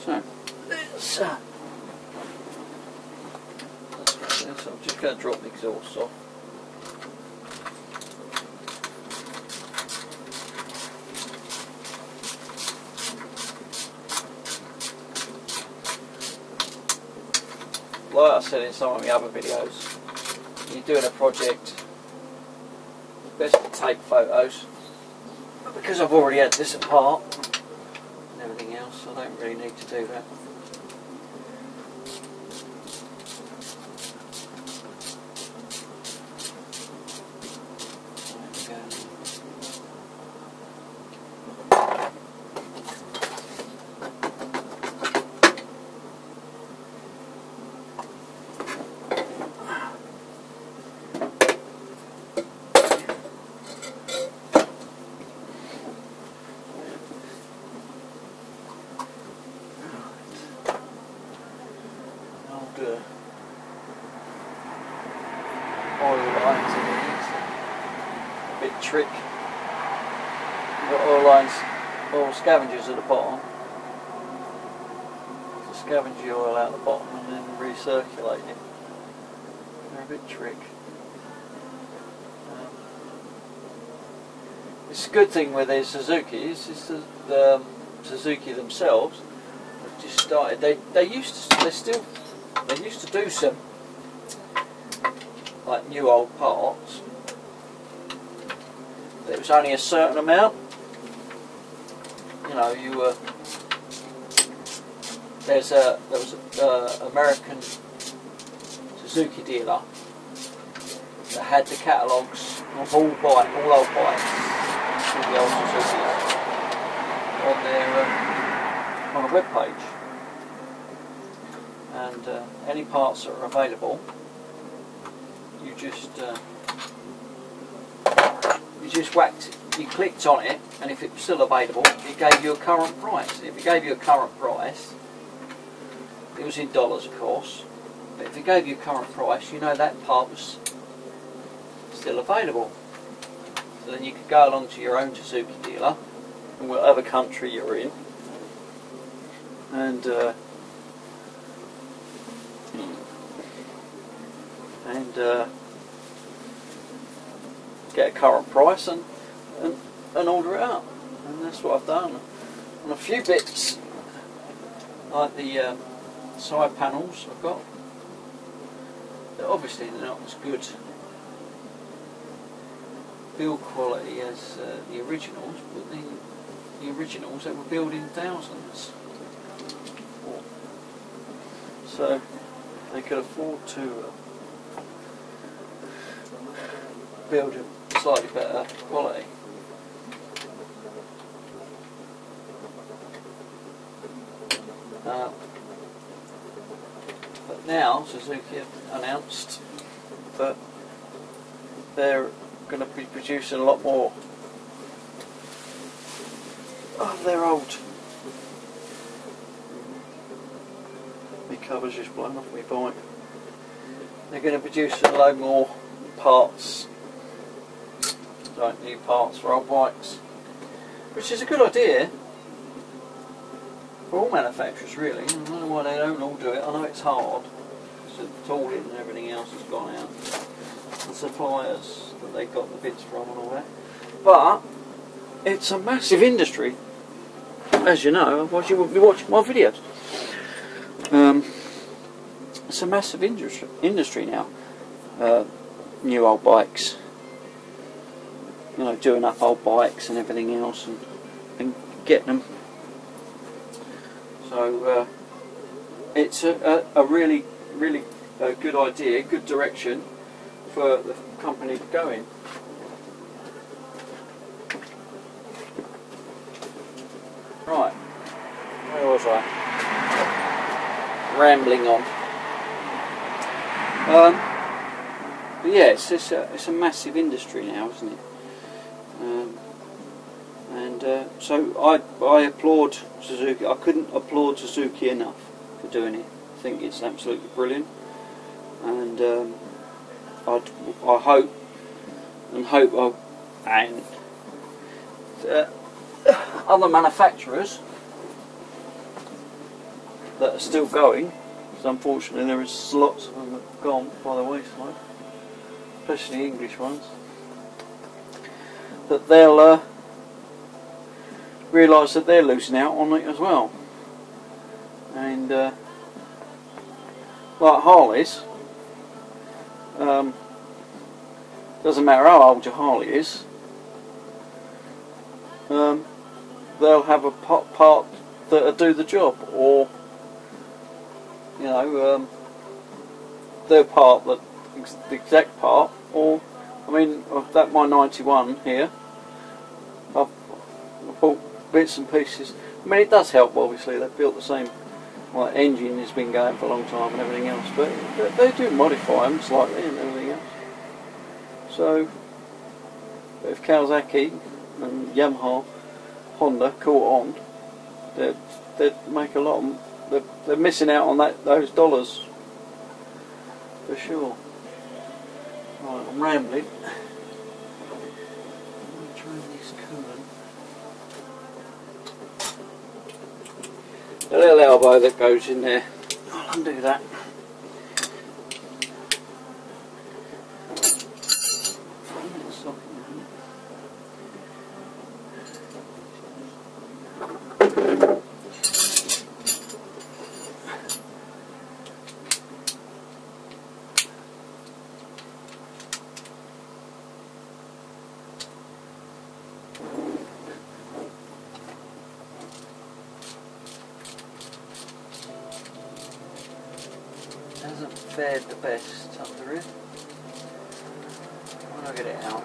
So I'm just going to drop the exhaust off. Like I said in some of my other videos, when you're doing a project, it's best to take photos. But because I've already had this apart and everything else, I don't really need to do that. Oil lines in these, a bit trick. You've got oil lines, oil scavengers at the bottom, to scavenge the oil out the bottom and then recirculate it. They're a bit trick. It's a good thing with these Suzukis is the Suzuki themselves have just started. They used to do some like new old parts. There was only a certain amount. You know, there was a American Suzuki dealer that had the catalogues of all old bikes, all the old Suzukis, on a web page, and any parts that are available, you just whacked it, you clicked on it, and if it was still available, it gave you a current price. And if it gave you a current price, it was in dollars of course, but if it gave you a current price, you know that part was still available. So then you could go along to your own Suzuki dealer, in whatever country you're in, and get a current price and order it up. And that's what I've done. And a few bits, like the side panels I've got, obviously they're not as good build quality as the originals, but the originals they were built in thousands, so they could afford to build a slightly better quality. But now Suzuki have announced that they're going to be producing a lot more of their old. My cover's just blown off my bike. They're going to produce a load more parts, like new parts for old bikes, which is a good idea for all manufacturers really. I don't know why they don't all do it. I know it's hard, so the tooling and everything else has gone out, the suppliers that they got the bits from and all that, but it's a massive industry, as you know, otherwise you wouldn't be watching my videos. It's a massive industry now, new old bikes, you know, doing up old bikes and everything else and getting them. So it's a really good idea, good direction for the company to go in. Right, where was I? Rambling on. But yeah, it's a massive industry now, isn't it? So I applaud Suzuki. I couldn't applaud Suzuki enough for doing it. I think it's absolutely brilliant, and I hope other manufacturers that are still going, because unfortunately there is lots of them that have gone by the wayside, especially English ones, that they'll realise that they're losing out on it as well. And like Harleys, doesn't matter how old your Harley is, they'll have a part that'll do the job, or you know, their part, the exact part. Or I mean, I've that my 91 here, I've bought bits and pieces. I mean, it does help, obviously. They've built the same engine has been going for a long time and everything else, but they do modify them slightly and everything else. So if Kawasaki and Yamaha, Honda caught on, they'd make a lot of them. They're missing out on those dollars for sure. Right, I'm rambling. A little elbow that goes in there. I'll undo that. Hasn't fared the best under it. When I get it out.